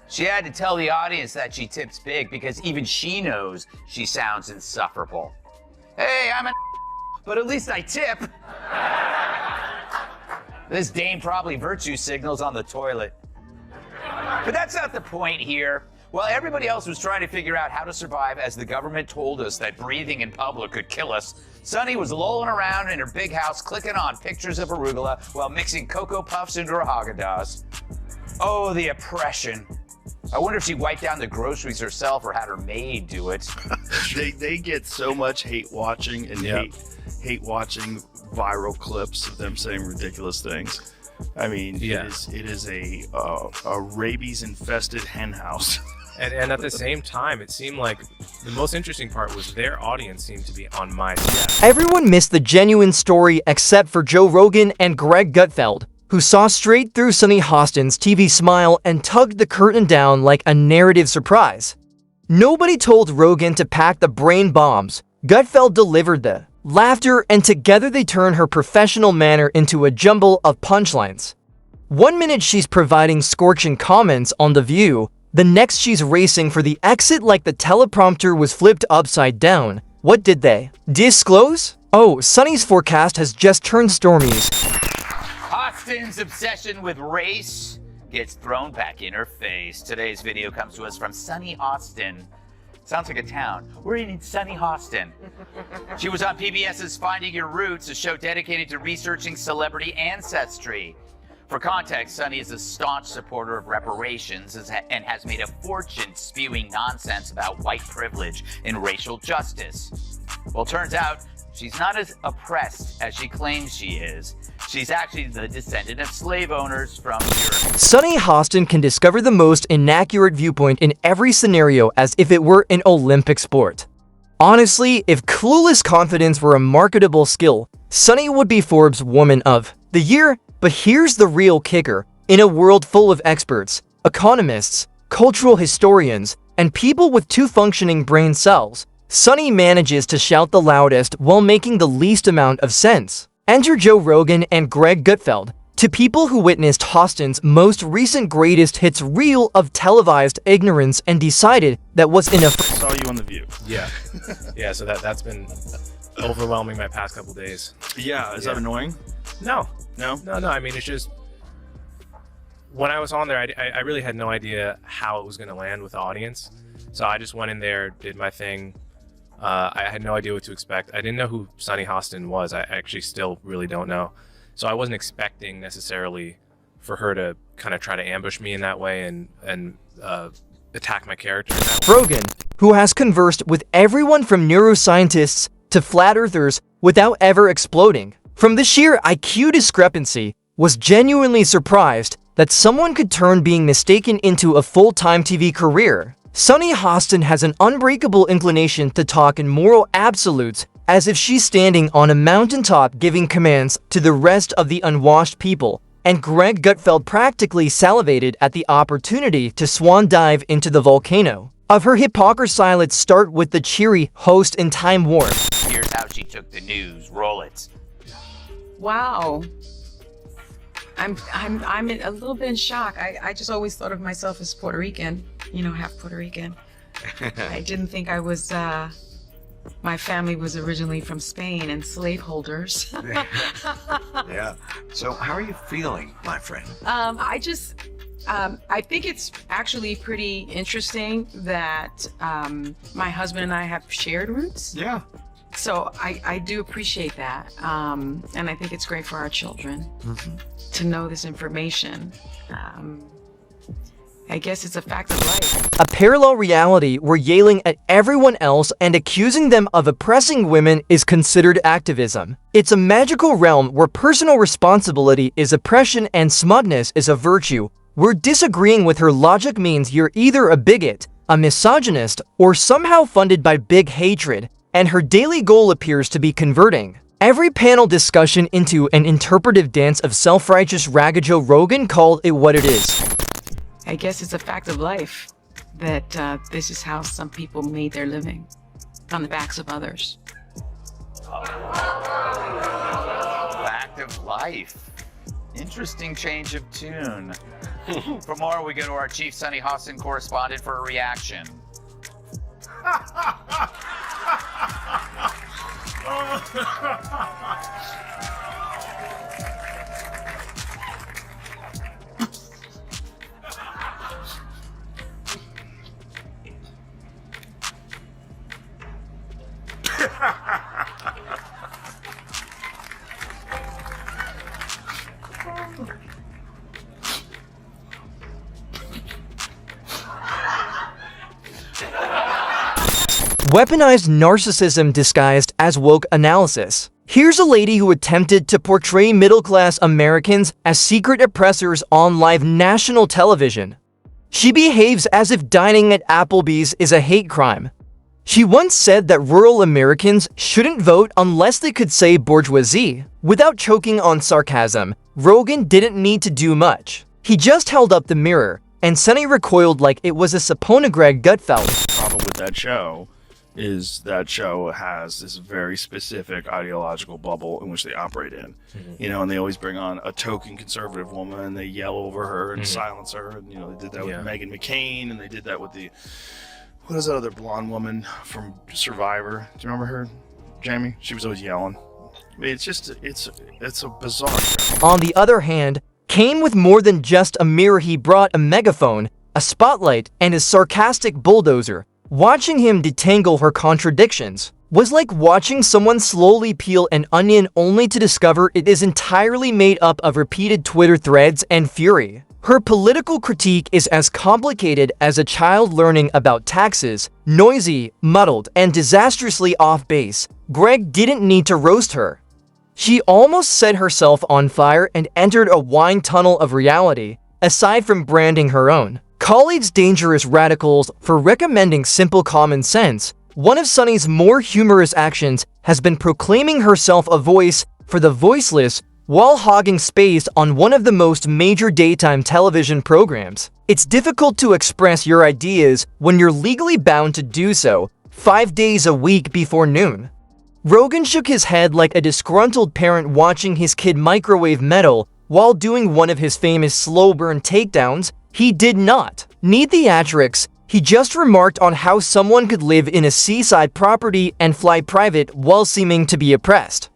She had to tell the audience that she tips big because even she knows she sounds insufferable. Hey, I'm but at least I tip. This dame probably virtue signals on the toilet. But that's not the point here. While everybody else was trying to figure out how to survive as the government told us that breathing in public could kill us, Sunny was lolling around in her big house clicking on pictures of arugula while mixing Cocoa Puffs into her Haagen-Dazs. Oh, the oppression. I wonder if she wiped down the groceries herself or had her maid do it. They get so much hate watching and hate watching viral clips of them saying ridiculous things. I mean, it is a rabies infested hen house. And at the same time, it seemed like the most interesting part was their audience seemed to be on my side. Everyone missed the genuine story except for Joe Rogan and Greg Gutfeld, who saw straight through Sunny Hostin's TV smile and tugged the curtain down like a narrative surprise. Nobody told Rogan to pack the brain bombs. Gutfeld delivered the laughter, and together they turn her professional manner into a jumble of punchlines. 1 minute she's providing scorching comments on The View, the next she's racing for the exit like the teleprompter was flipped upside down. What did they disclose? Oh, Sunny's forecast has just turned stormy. Hostin's obsession with race gets thrown back in her face. Today's video comes to us from Sunny Hostin. Sounds like a town. We're in Sunny Hostin. She was on PBS's Finding Your Roots, a show dedicated to researching celebrity ancestry. For context, Sunny is a staunch supporter of reparations and has made a fortune spewing nonsense about white privilege and racial justice. Well, turns out she's not as oppressed as she claims she is. She's actually the descendant of slave owners from Europe. Sunny Hostin can discover the most inaccurate viewpoint in every scenario as if it were an Olympic sport. Honestly, if clueless confidence were a marketable skill, Sunny would be Forbes' Woman of the Year. But here's the real kicker. In a world full of experts, economists, cultural historians, and people with two functioning brain cells, Sunny manages to shout the loudest while making the least amount of sense. Enter Joe Rogan and Greg Gutfeld, two people who witnessed Hostin's most recent greatest hits reel of televised ignorance and decided that was enough. Saw you on The View. Yeah. Yeah, so that's been overwhelming my past couple days. Yeah, is that annoying? No. No? No, I mean, it's just, when I was on there, I really had no idea how it was going to land with the audience. So I just went in there, did my thing. I had no idea what to expect. I didn't know who Sunny Hostin was. I actually still really don't know. So I wasn't expecting necessarily for her to kind of try to ambush me in that way and attack my character in that way. Rogan, who has conversed with everyone from neuroscientists to flat earthers without ever exploding, from the sheer IQ discrepancy, was genuinely surprised that someone could turn being mistaken into a full-time TV career. Sunny Hostin has an unbreakable inclination to talk in moral absolutes as if she's standing on a mountaintop giving commands to the rest of the unwashed people, and Greg Gutfeld practically salivated at the opportunity to swan dive into the volcano of her hypocrisy. Let's start with the cheery host in Time Warp. Here's how she took the news. Roll it. Wow. I'm a little bit in shock. I just always thought of myself as Puerto Rican, half Puerto Rican. I didn't think I was, my family was originally from Spain and slaveholders. Yeah. So how are you feeling, my friend? I think it's actually pretty interesting that my husband and I have shared roots. Yeah. So I do appreciate that. And I think it's great for our children to know this information. I guess it's a fact of life. A parallel reality where yelling at everyone else and accusing them of oppressing women is considered activism. It's a magical realm where personal responsibility is oppression and smugness is a virtue, where disagreeing with her logic means you're either a bigot, a misogynist, or somehow funded by big hatred, and her daily goal appears to be converting every panel discussion into an interpretive dance of self-righteous ragga. Joe Rogan called it what it is. I guess it's a fact of life that this is how some people made their living, on the backs of others. Fact of life. Interesting change of tune. For more, we go to our chief Sunny Hostin correspondent for a reaction. Weaponized narcissism disguised as woke analysis. Here's a lady who attempted to portray middle-class Americans as secret oppressors on live national television. She behaves as if dining at Applebee's is a hate crime. She once said that rural Americans shouldn't vote unless they could say bourgeoisie. Without choking on sarcasm, Rogan didn't need to do much. He just held up the mirror, and Sunny recoiled like it was a Saponogreg Gutfeld. The problem with that show is that show has this very specific ideological bubble in which they operate in. You know, and they always bring on a token conservative woman and they yell over her and silence her. And, you know, they did that with Meghan McCain, and they did that with what is that other blonde woman from Survivor? Do you remember her, Jamie? She was always yelling. I mean, it's just, it's a bizarre show. On the other hand, came with more than just a mirror. He brought a megaphone, a spotlight, and a sarcastic bulldozer. Watching him detangle her contradictions was like watching someone slowly peel an onion only to discover it is entirely made up of repeated Twitter threads and fury. Her political critique is as complicated as a child learning about taxes, noisy, muddled, and disastrously off base. Greg didn't need to roast her. She almost set herself on fire and entered a wine tunnel of reality, aside from branding her own. Colleagues dangerous radicals for recommending simple common sense. One of Sunny's more humorous actions has been proclaiming herself a voice for the voiceless while hogging space on one of the most major daytime television programs. It's difficult to express your ideas when you're legally bound to do so 5 days a week before noon. Rogan shook his head like a disgruntled parent watching his kid microwave metal while doing one of his famous slow burn takedowns. He did not need theatrics. He just remarked on how someone could live in a seaside property and fly private while seeming to be oppressed.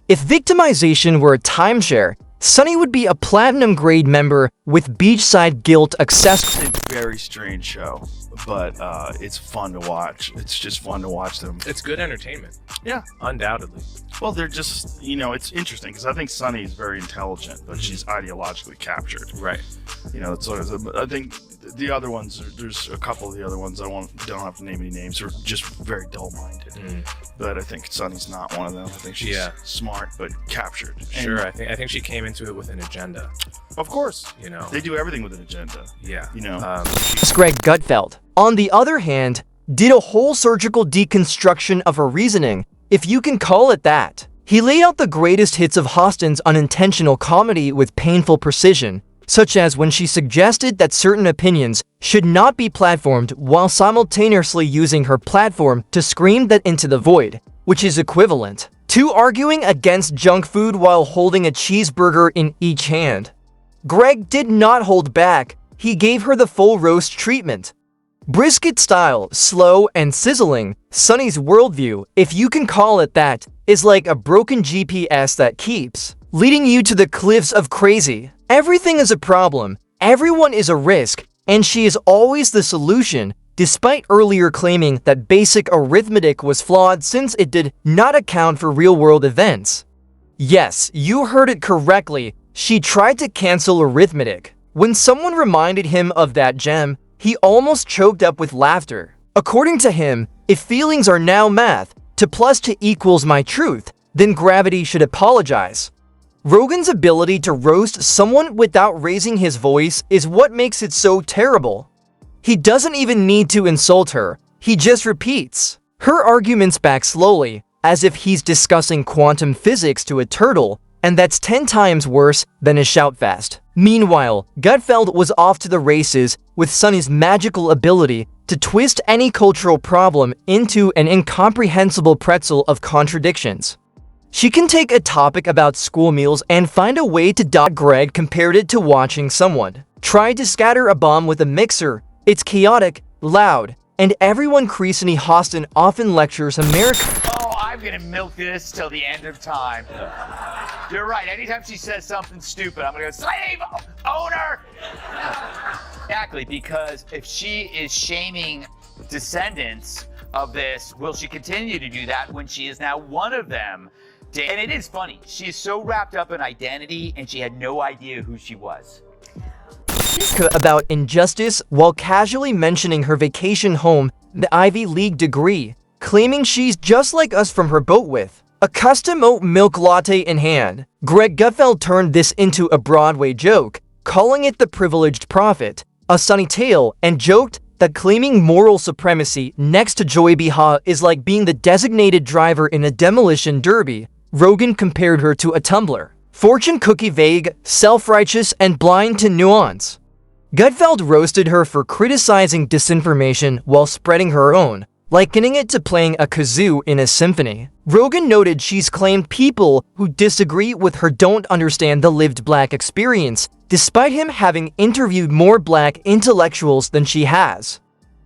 If victimization were a timeshare, Sunny would be a platinum-grade member with beachside guilt accessible. It's a very strange show, but it's fun to watch. It's just fun to watch them. It's good entertainment. Yeah. Undoubtedly. Well, they're just, you know, it's interesting because I think Sunny is very intelligent, but she's ideologically captured. Right. You know, it's sort of, I think the other ones, there's a couple of the other ones, don't have to name any names, are just very dull-minded. But I think Sunny's not one of them. I think she's smart, but captured. Sure, I think she came into it with an agenda. Of course. You know. They do everything with an agenda. Yeah. You know. Greg Gutfeld, on the other hand, did a whole surgical deconstruction of her reasoning, if you can call it that. He laid out the greatest hits of Hostin's unintentional comedy with painful precision, such as when she suggested that certain opinions should not be platformed while simultaneously using her platform to scream that into the void, which is equivalent to arguing against junk food while holding a cheeseburger in each hand. Greg did not hold back. He gave her the full roast treatment. Brisket style, slow and sizzling, Sunny's worldview, if you can call it that, is like a broken GPS that keeps leading you to the cliffs of crazy. Everything is a problem, everyone is a risk, and she is always the solution, despite earlier claiming that basic arithmetic was flawed since it did not account for real-world events. Yes, you heard it correctly, she tried to cancel arithmetic. When someone reminded him of that gem, he almost choked up with laughter. According to him, if feelings are now math, to plus to equals my truth, then gravity should apologize. Rogan's ability to roast someone without raising his voice is what makes it so terrible. He doesn't even need to insult her, he just repeats her arguments back slowly, as if he's discussing quantum physics to a turtle, and that's 10 times worse than a shoutfest. Meanwhile, Gutfeld was off to the races with Sunny's magical ability to twist any cultural problem into an incomprehensible pretzel of contradictions. She can take a topic about school meals and find a way to dodge. Greg compared it to watching someone tried to scatter a bomb with a mixer. It's chaotic, loud, and everyone Sunny Hostin often lectures America. Oh, I'm gonna milk this till the end of time. You're right. Anytime she says something stupid, I'm gonna go, slave owner! Exactly, because if she is shaming descendants of this, will she continue to do that when she is now one of them? And it is funny. She's so wrapped up in identity and she had no idea who she was. About injustice while casually mentioning her vacation home, the Ivy League degree, claiming she's just like us from her boat with a custom oat milk latte in hand. Greg Gutfeld turned this into a Broadway joke, calling it the privileged prophet, a sunny tale, and joked that claiming moral supremacy next to Joy Behar is like being the designated driver in a demolition derby. Rogan compared her to a tumbler, fortune cookie vague, self-righteous, and blind to nuance. Gutfeld roasted her for criticizing disinformation while spreading her own, likening it to playing a kazoo in a symphony. Rogan noted she's claimed people who disagree with her don't understand the lived black experience, despite him having interviewed more black intellectuals than she has.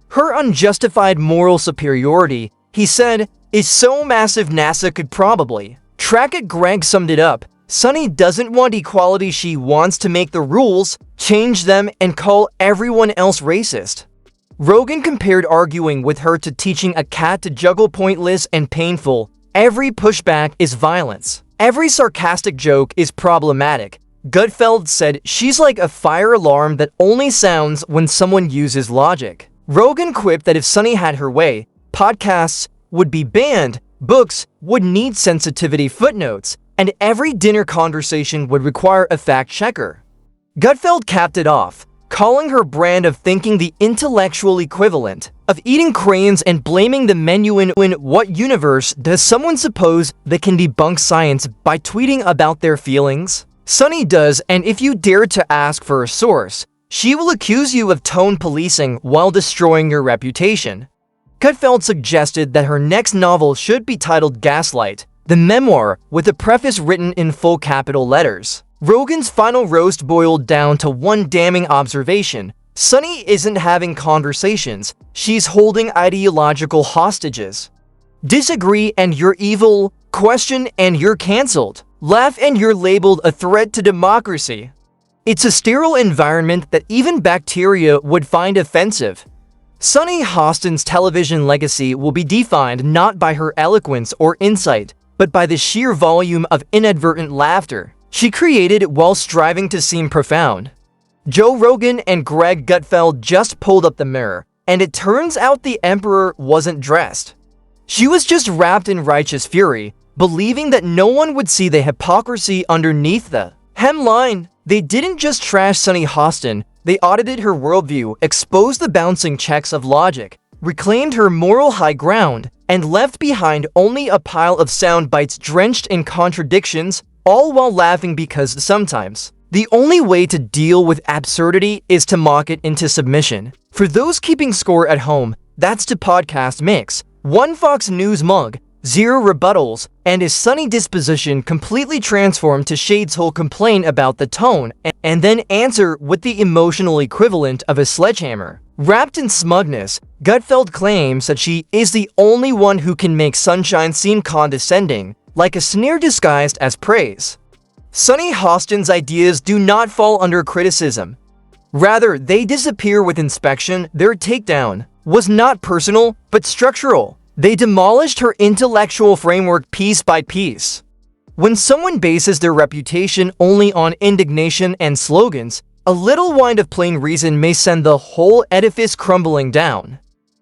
Her unjustified moral superiority, he said, is so massive NASA could probably track it. Greg summed it up. Sunny doesn't want equality, she wants to make the rules, change them, and call everyone else racist. Rogan compared arguing with her to teaching a cat to juggle pointless and painful. Every pushback is violence. Every sarcastic joke is problematic. Gutfeld said she's like a fire alarm that only sounds when someone uses logic. Rogan quipped that if Sunny had her way, podcasts would be banned, books would need sensitivity footnotes, and every dinner conversation would require a fact-checker. Gutfeld capped it off, calling her brand of thinking the intellectual equivalent of eating crayons and blaming the menu in what universe does someone suppose they can debunk science by tweeting about their feelings? Sunny does, and if you dare to ask for a source, she will accuse you of tone policing while destroying your reputation. Gutfeld suggested that her next novel should be titled Gaslight, the memoir with a preface written in full capital letters. Rogan's final roast boiled down to one damning observation. Sunny isn't having conversations, she's holding ideological hostages. Disagree and you're evil, question and you're cancelled, laugh and you're labeled a threat to democracy. It's a sterile environment that even bacteria would find offensive. Sunny Hostin's television legacy will be defined not by her eloquence or insight, but by the sheer volume of inadvertent laughter she created while striving to seem profound. Joe Rogan and Greg Gutfeld just pulled up the mirror, and it turns out the emperor wasn't dressed. She was just wrapped in righteous fury, believing that no one would see the hypocrisy underneath the hemline. They didn't just trash Sunny Hostin, they audited her worldview, exposed the bouncing checks of logic, reclaimed her moral high ground, and left behind only a pile of sound bites drenched in contradictions, all while laughing because sometimes the only way to deal with absurdity is to mock it into submission. For those keeping score at home, that's the podcast mix. 1 Fox News mug, 0 rebuttals, and his sunny disposition completely transformed to shades who'll complain about the tone and then answer with the emotional equivalent of a sledgehammer. Wrapped in smugness, Gutfeld claims that she is the only one who can make sunshine seem condescending, like a sneer disguised as praise. Sunny Hostin's ideas do not fall under criticism. Rather, they disappear with inspection. Their takedown was not personal, but structural. They demolished her intellectual framework piece by piece. When someone bases their reputation only on indignation and slogans, a little wind of plain reason may send the whole edifice crumbling down.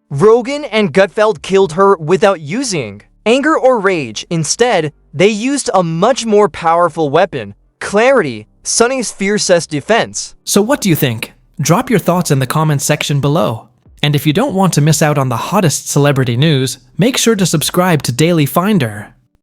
Rogan and Gutfeld killed her without using anger or rage. Instead, they used a much more powerful weapon, clarity, Sunny's fiercest defense. So what do you think? Drop your thoughts in the comments section below. And if you don't want to miss out on the hottest celebrity news, make sure to subscribe to Daily Finder.